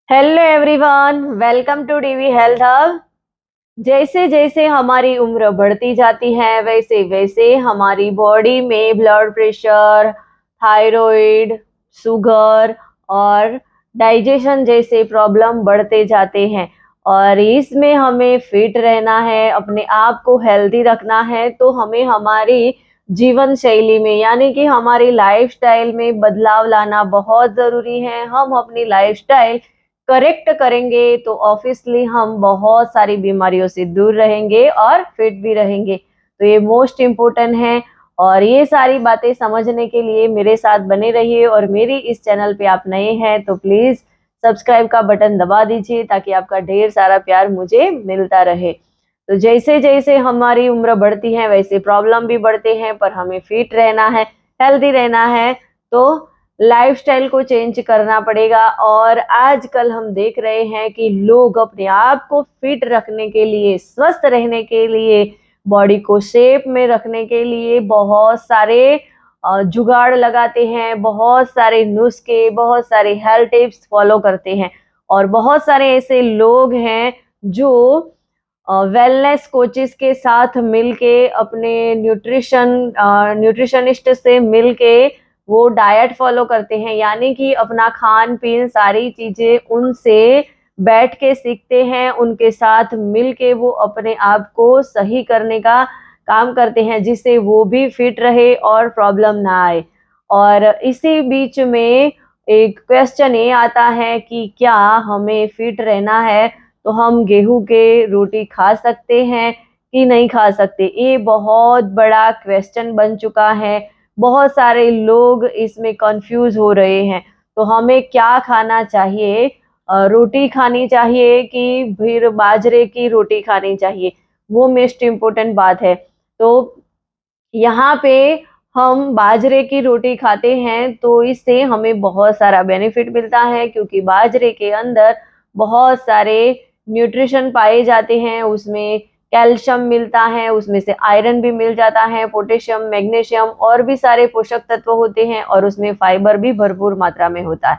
Hello everyone, welcome to TV health hub. जैसे जैसे हमारी उम्र बढ़ती जाती है वैसे वैसे हमारी बॉडी में ब्लड प्रेशर, थायराइड, शुगर और डाइजेशन जैसे प्रॉब्लम बढ़ते जाते हैं। और इसमें हमें फिट रहना है, अपने आप को हेल्दी रखना है, तो हमें हमारी जीवन शैली में यानी कि हमारी लाइफस्टाइल में बदलाव लाना बहुत ज़रूरी है। हम अपनी लाइफस्टाइल करेक्ट करेंगे तो ऑब्वियसली हम बहुत सारी बीमारियों से दूर रहेंगे और फिट भी रहेंगे। तो ये मोस्ट इम्पोर्टेंट है। और ये सारी बातें समझने के लिए मेरे साथ बने रहिए। और मेरी इस चैनल पे आप नए हैं तो प्लीज सब्सक्राइब का बटन दबा दीजिए ताकि आपका ढेर सारा प्यार मुझे मिलता रहे। तो जैसे जैसे हमारी उम्र बढ़ती है वैसे प्रॉब्लम भी बढ़ते हैं, पर हमें फिट रहना है, हेल्दी रहना है, तो लाइफस्टाइल को चेंज करना पड़ेगा। और आजकल हम देख रहे हैं कि लोग अपने आप को फिट रखने के लिए, स्वस्थ रहने के लिए, बॉडी को शेप में रखने के लिए बहुत सारे जुगाड़ लगाते हैं, बहुत सारे नुस्खे, बहुत सारे हेल्थ टिप्स फॉलो करते हैं। और बहुत सारे ऐसे लोग हैं जो वेलनेस कोचेस के साथ मिलके, अपने न्यूट्रिशनिस्ट से मिलके वो डाइट फॉलो करते हैं, यानी कि अपना खान पीन सारी चीजें उनसे बैठ के सीखते हैं, उनके साथ मिलके वो अपने आप को सही करने का काम करते हैं जिससे वो भी फिट रहे और प्रॉब्लम ना आए। और इसी बीच में एक क्वेश्चन ये आता है कि क्या हमें फिट रहना है तो हम गेहूं के रोटी खा सकते हैं कि नहीं खा सकते। ये बहुत बड़ा क्वेश्चन बन चुका है। बहुत सारे लोग इसमें कंफ्यूज हो रहे हैं। तो हमें क्या खाना चाहिए? रोटी खानी चाहिए कि फिर बाजरे की रोटी खानी चाहिए, वो मोस्ट इम्पोर्टेंट बात है। तो यहाँ पे हम बाजरे की रोटी खाते हैं तो इससे हमें बहुत सारा बेनिफिट मिलता है, क्योंकि बाजरे के अंदर बहुत सारे न्यूट्रिशन पाए जाते हैं। उसमें कैल्शियम मिलता है, उसमें से आयरन भी मिल जाता है, पोटेशियम, मैग्नीशियम और भी सारे पोषक तत्व होते हैं। और उसमें फाइबर भी भरपूर मात्रा में होता है।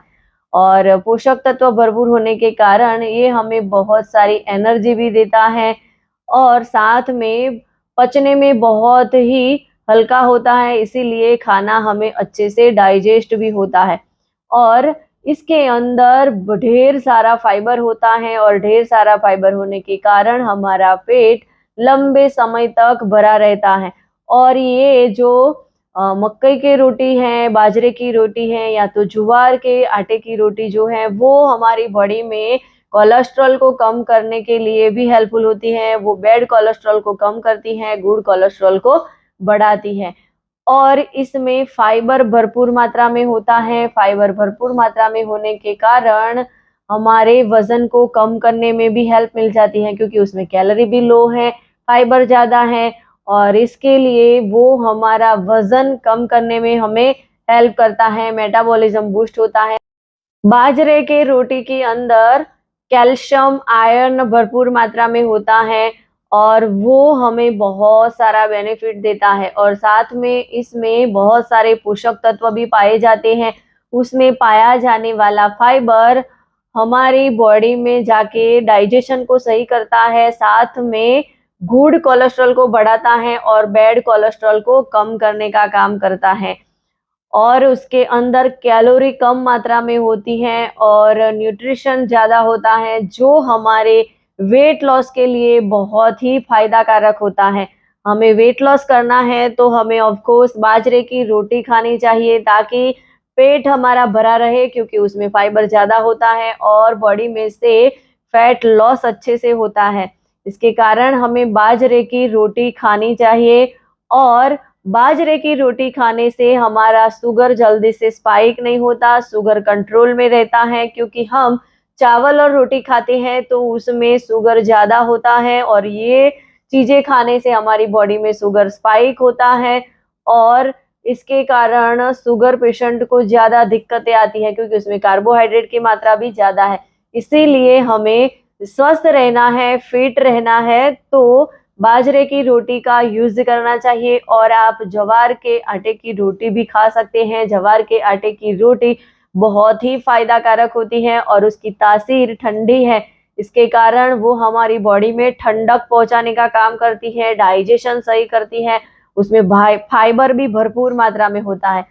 और पोषक तत्व भरपूर होने के कारण ये हमें बहुत सारी एनर्जी भी देता है, और साथ में पचने में बहुत ही हल्का होता है, इसीलिए खाना हमें अच्छे से डाइजेस्ट भी होता है। और इसके अंदर ढेर सारा फाइबर होता है, और ढेर सारा फाइबर होने के कारण हमारा पेट लंबे समय तक भरा रहता है। और ये जो मक्कई की रोटी है, बाजरे की रोटी है, या तो ज्वार के आटे की रोटी जो है, वो हमारी बॉडी में कोलेस्ट्रॉल को कम करने के लिए भी हेल्पफुल होती है। वो बैड कोलेस्ट्रॉल को कम करती है, गुड कोलेस्ट्रॉल को बढ़ाती है। और इसमें फाइबर भरपूर मात्रा में होता है। फाइबर भरपूर मात्रा में होने के कारण हमारे वजन को कम करने में भी हेल्प मिल जाती है, क्योंकि उसमें कैलोरी भी लो है, फाइबर ज़्यादा है। और इसके लिए वो हमारा वजन कम करने में हमें हेल्प करता है, मेटाबॉलिज्म बूस्ट होता है। बाजरे के रोटी के अंदर कैल्शियम, आयरन भरपूर मात्रा में होता है, और वो हमें बहुत सारा बेनिफिट देता है। और साथ में इसमें बहुत सारे पोषक तत्व भी पाए जाते हैं। उसमें पाया जाने वाला फाइबर हमारी बॉडी में जाके डाइजेशन को सही करता है, साथ में गुड कोलेस्ट्रॉल को बढ़ाता है और बैड कोलेस्ट्रॉल को कम करने का काम करता है। और उसके अंदर कैलोरी कम मात्रा में होती है और न्यूट्रिशन ज़्यादा होता है, जो हमारे वेट लॉस के लिए बहुत ही फायदा कारक होता है। हमें वेट लॉस करना है तो हमें ऑफ कोर्स बाजरे की रोटी खानी चाहिए, ताकि पेट हमारा भरा रहे, क्योंकि उसमें फाइबर ज़्यादा होता है और बॉडी में से फैट लॉस अच्छे से होता है। इसके कारण हमें बाजरे की रोटी खानी चाहिए। और बाजरे की रोटी खाने से हमारा शुगर जल्दी से स्पाइक नहीं होता, शुगर कंट्रोल में रहता है, क्योंकि हम चावल और रोटी खाते हैं तो उसमें शुगर ज़्यादा होता है, और ये चीज़ें खाने से हमारी बॉडी में शुगर स्पाइक होता है। और इसके कारण शुगर पेशेंट को ज़्यादा दिक्कतें आती हैं, क्योंकि उसमें कार्बोहाइड्रेट की मात्रा भी ज़्यादा है। इसीलिए हमें स्वस्थ रहना है, फिट रहना है, तो बाजरे की रोटी का यूज़ करना चाहिए। और आप ज्वार के आटे की रोटी भी खा सकते हैं। ज्वार के आटे की रोटी बहुत ही फायदा कारक होती है और उसकी तासीर ठंडी है। इसके कारण वो हमारी बॉडी में ठंडक पहुंचाने का काम करती है, डाइजेशन सही करती है, उसमें फाइबर भी भरपूर मात्रा में होता है।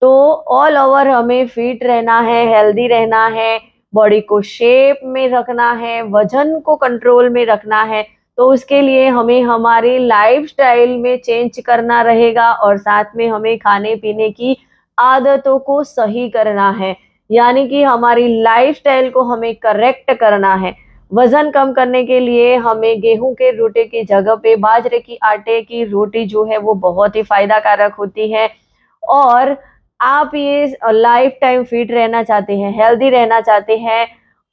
तो ऑल ओवर हमें फिट रहना है, हेल्दी रहना है, बॉडी को शेप में रखना है, वजन को कंट्रोल में रखना है, तो उसके लिए हमें हमारे लाइफस्टाइल में चेंज करना रहेगा और साथ में हमें खाने पीने की आदतों को सही करना है। यानी कि हमारी लाइफस्टाइल को हमें करेक्ट करना है। वजन कम करने के लिए हमें गेहूं के रोटी की जगह पे बाजरे की आटे की रोटी जो है वो बहुत ही फायदा कारक होती है। और आप ये लाइफ टाइम फिट रहना चाहते हैं, हेल्दी रहना चाहते हैं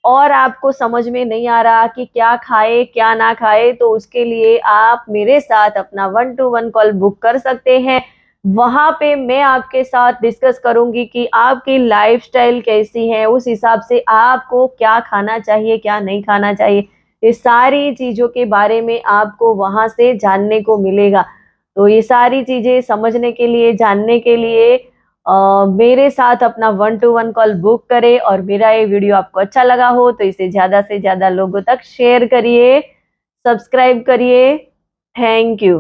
और आपको समझ में नहीं आ रहा कि क्या खाए क्या ना खाए, तो उसके लिए आप मेरे साथ अपना 1-to-1 कॉल बुक कर सकते हैं। वहां पे मैं आपके साथ डिस्कस करूंगी कि आपकी लाइफस्टाइल कैसी है, उस हिसाब से आपको क्या खाना चाहिए क्या नहीं खाना चाहिए, ये सारी चीजों के बारे में आपको वहां से जानने को मिलेगा। तो ये सारी चीजें समझने के लिए, जानने के लिए मेरे साथ अपना 1-to-1 कॉल बुक करें और मेरा ये वीडियो आपको अच्छा लगा हो तो इसे ज़्यादा से ज़्यादा लोगों तक शेयर करिए, सब्सक्राइब करिए। Thank you.